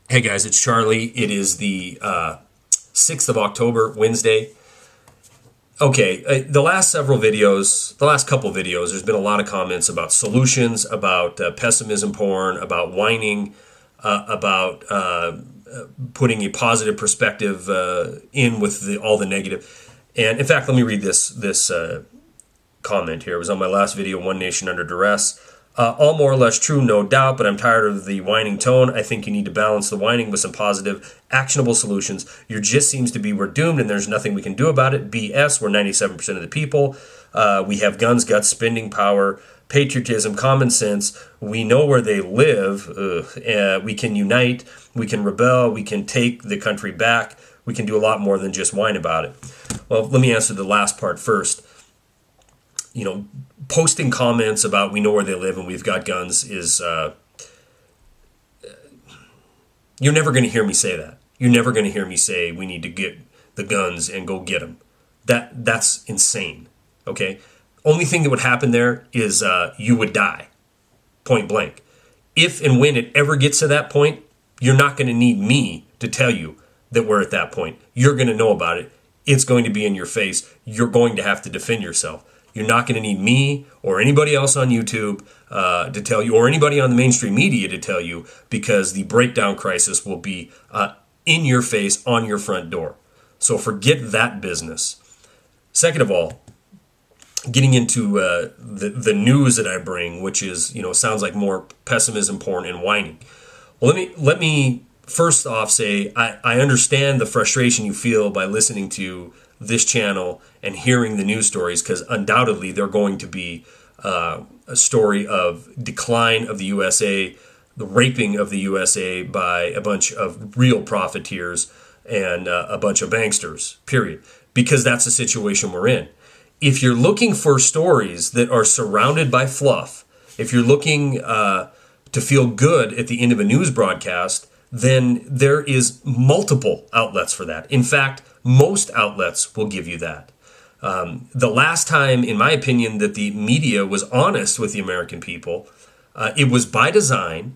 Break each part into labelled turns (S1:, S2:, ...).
S1: Hey guys, it's Charlie. It is the 6th of October, Wednesday. Okay, the last couple videos, there's been a lot of comments about solutions, about pessimism porn, about whining, about putting a positive perspective in with all the negative. And in fact, let me read this comment here. It was on my last video, One Nation Under Duress. All more or less true, no doubt, but I'm tired of the whining tone. I think you need to balance the whining with some positive, actionable solutions. Your gist seems to be we're doomed and there's nothing we can do about it. BS, we're 97% of the people. We have guns, guts, spending power, patriotism, common sense. We know where they live. We can unite. We can rebel. We can take the country back. We can do a lot more than just whine about it. Well, let me answer the last part first. Posting comments about we know where they live and we've got guns is, you're never going to hear me say that. You're never going to hear me say we need to get the guns and go get them. That's insane, okay? Only thing that would happen there is you would die, point blank. If and when it ever gets to that point, you're not going to need me to tell you that we're at that point. You're going to know about it. It's going to be in your face. You're going to have to defend yourself. You're not going to need me or anybody else on YouTube to tell you, or anybody on the mainstream media to tell you, because the breakdown crisis will be in your face, on your front door. So forget that business. Second of all, getting into the news that I bring, which is, sounds like more pessimism porn and whining. Well, let me first off say I understand the frustration you feel by listening to this channel and hearing the news stories, because undoubtedly they're going to be a story of decline of the USA, the raping of the USA by a bunch of real profiteers and a bunch of banksters, period. Because that's the situation we're in. If you're looking for stories that are surrounded by fluff, if you're looking to feel good at the end of a news broadcast, then there is multiple outlets for that. In fact, most outlets will give you that. The last time, in my opinion, that the media was honest with the American people, it was by design,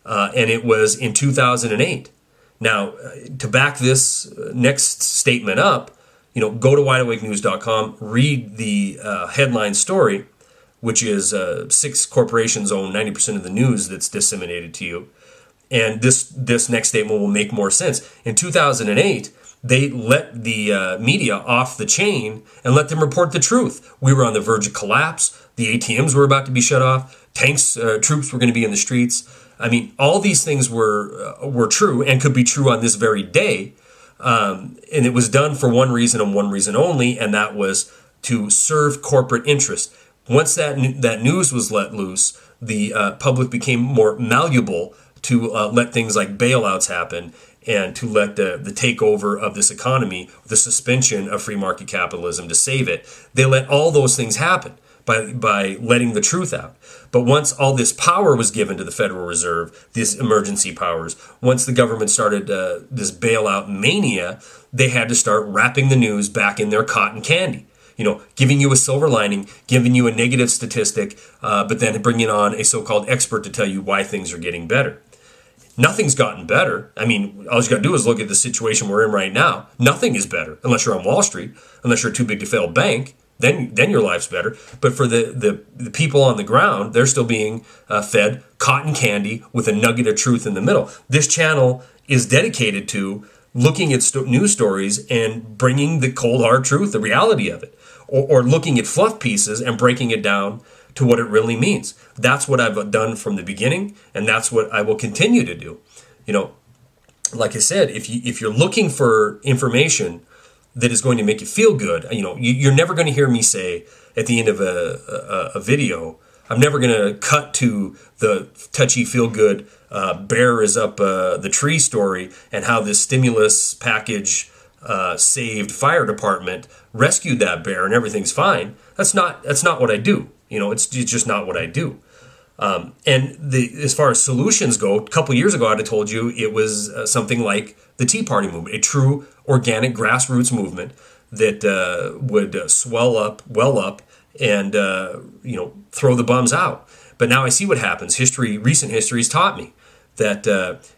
S1: and it was in 2008. Now, to back this next statement up, go to wideawakenews.com, read the headline story, which is 6 corporations own 90% of the news that's disseminated to you. And this next statement will make more sense. In 2008, they let the media off the chain and let them report the truth. We were on the verge of collapse. The ATMs were about to be shut off. Tanks, troops were going to be in the streets. I mean, all these things were true and could be true on this very day. And it was done for one reason and one reason only, and that was to serve corporate interest. Once that news was let loose, the public became more malleable to let things like bailouts happen and to let the takeover of this economy, the suspension of free market capitalism to save it. They let all those things happen by letting the truth out. But once all this power was given to the Federal Reserve, these emergency powers, once the government started this bailout mania, they had to start wrapping the news back in their cotton candy. Giving you a silver lining, giving you a negative statistic, but then bringing on a so-called expert to tell you why things are getting better. Nothing's gotten better. I mean, all you got to do is look at the situation we're in right now. Nothing is better unless you're on Wall Street, unless you're too big to fail bank. Then your life's better. But for the people on the ground, they're still being fed cotton candy with a nugget of truth in the middle. This channel is dedicated to looking at news stories and bringing the cold hard truth, the reality of it, or looking at fluff pieces and breaking it down to what it really means. That's what I've done from the beginning, and that's what I will continue to do. Like I said, if you're looking for information that is going to make you feel good, you're never going to hear me say at the end of a video, I'm never going to cut to the touchy feel-good bear is up the tree story and how this stimulus package saved fire department, rescued that bear, and everything's fine. That's not what I do. It's just not what I do. And as far as solutions go, a couple years ago, I'd have told you it was something like the Tea Party movement, a true organic grassroots movement that would well up, and throw the bums out. But now I see what happens. Recent history has taught me that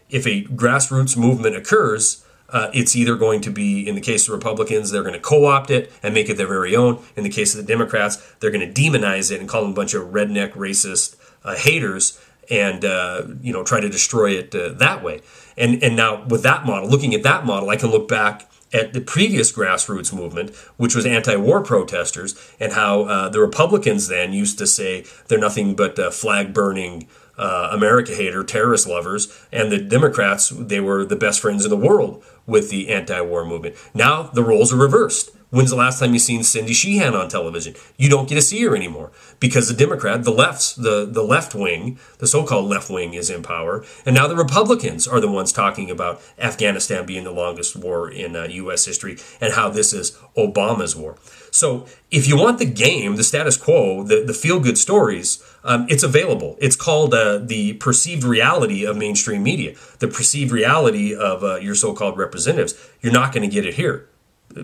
S1: if a grassroots movement occurs, it's either going to be, in the case of Republicans, they're going to co-opt it and make it their very own. In the case of the Democrats, they're going to demonize it and call them a bunch of redneck, racist haters and try to destroy it that way. And now with that model, looking at that model, I can look back at the previous grassroots movement, which was anti-war protesters, and how the Republicans then used to say they're nothing but flag-burning America hater, terrorist lovers, and the Democrats, they were the best friends in the world with the anti-war movement. Now the roles are reversed. When's the last time you seen Cindy Sheehan on television? You don't get to see her anymore because the Democrat, the left wing, the so-called left wing is in power, and now the Republicans are the ones talking about Afghanistan being the longest war in U.S. history and how this is Obama's war. So if you want the game, the status quo, the feel-good stories, it's available. It's called the perceived reality of mainstream media, the perceived reality of your so-called representatives. You're not going to get it here.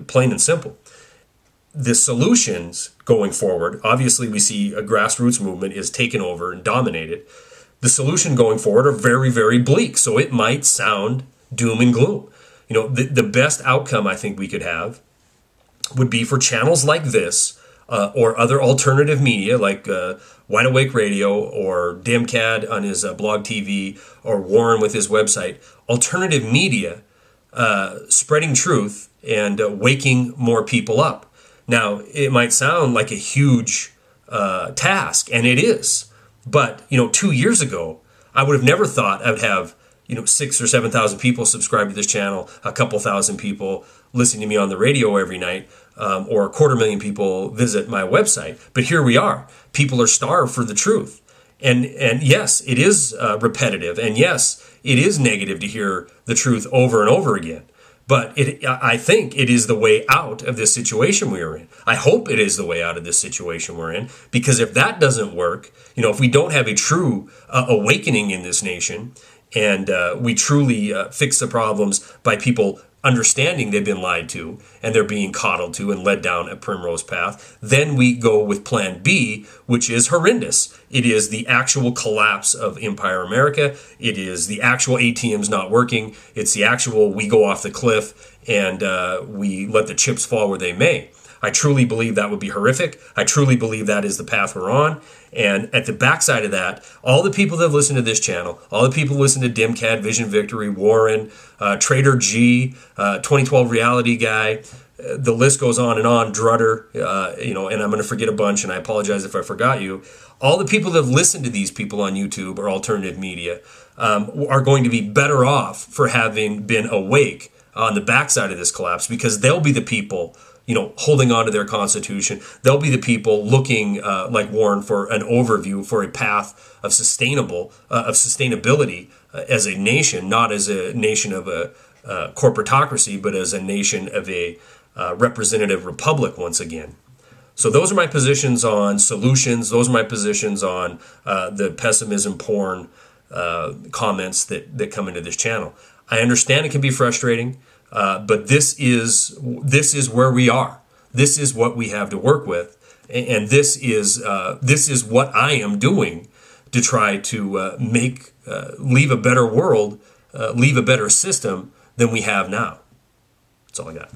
S1: Plain and simple. The solutions going forward, obviously we see a grassroots movement is taken over and dominated. The solution going forward are very, very bleak. So it might sound doom and gloom. The best outcome I think we could have would be for channels like this or other alternative media like Wide Awake Radio or Demcad on his blog TV or Warren with his website, alternative media spreading truth and waking more people up. Now, it might sound like a huge task, and it is. But, 2 years ago, I would have never thought I would have, 6,000 or 7,000 people subscribe to this channel, a couple thousand people listening to me on the radio every night, or 250,000 people visit my website. But here we are. People are starved for the truth. And yes, it is repetitive. And yes, it is negative to hear the truth over and over again. But I think it is the way out of this situation we are in. I hope it is the way out of this situation we're in, because if that doesn't work, if we don't have a true awakening in this nation and we truly fix the problems by people understanding they've been lied to and they're being coddled to and led down a primrose path, then we go with plan B, which is horrendous. It is the actual collapse of Empire America. It is the actual ATMs not working. It's the actual we go off the cliff and we let the chips fall where they may. I truly believe that would be horrific. I truly believe that is the path we're on. And at the backside of that, all the people that have listened to this channel, all the people who listen to Demcad, Vision Victory, Warren, Trader G, 2012 Reality Guy, the list goes on, Drutter, and I'm going to forget a bunch, and I apologize if I forgot you. All the people that have listened to these people on YouTube or alternative media are going to be better off for having been awake on the backside of this collapse, because they'll be the people holding on to their constitution. They'll be the people looking, like Warren, for an overview, for a path of sustainability as a nation, not as a nation of a corporatocracy, but as a nation of a representative republic once again. So those are my positions on solutions. Those are my positions on the pessimism porn comments that come into this channel. I understand it can be frustrating. But this is where we are. This is what we have to work with, and this is what I am doing to try to leave a better world, leave a better system than we have now. That's all I got.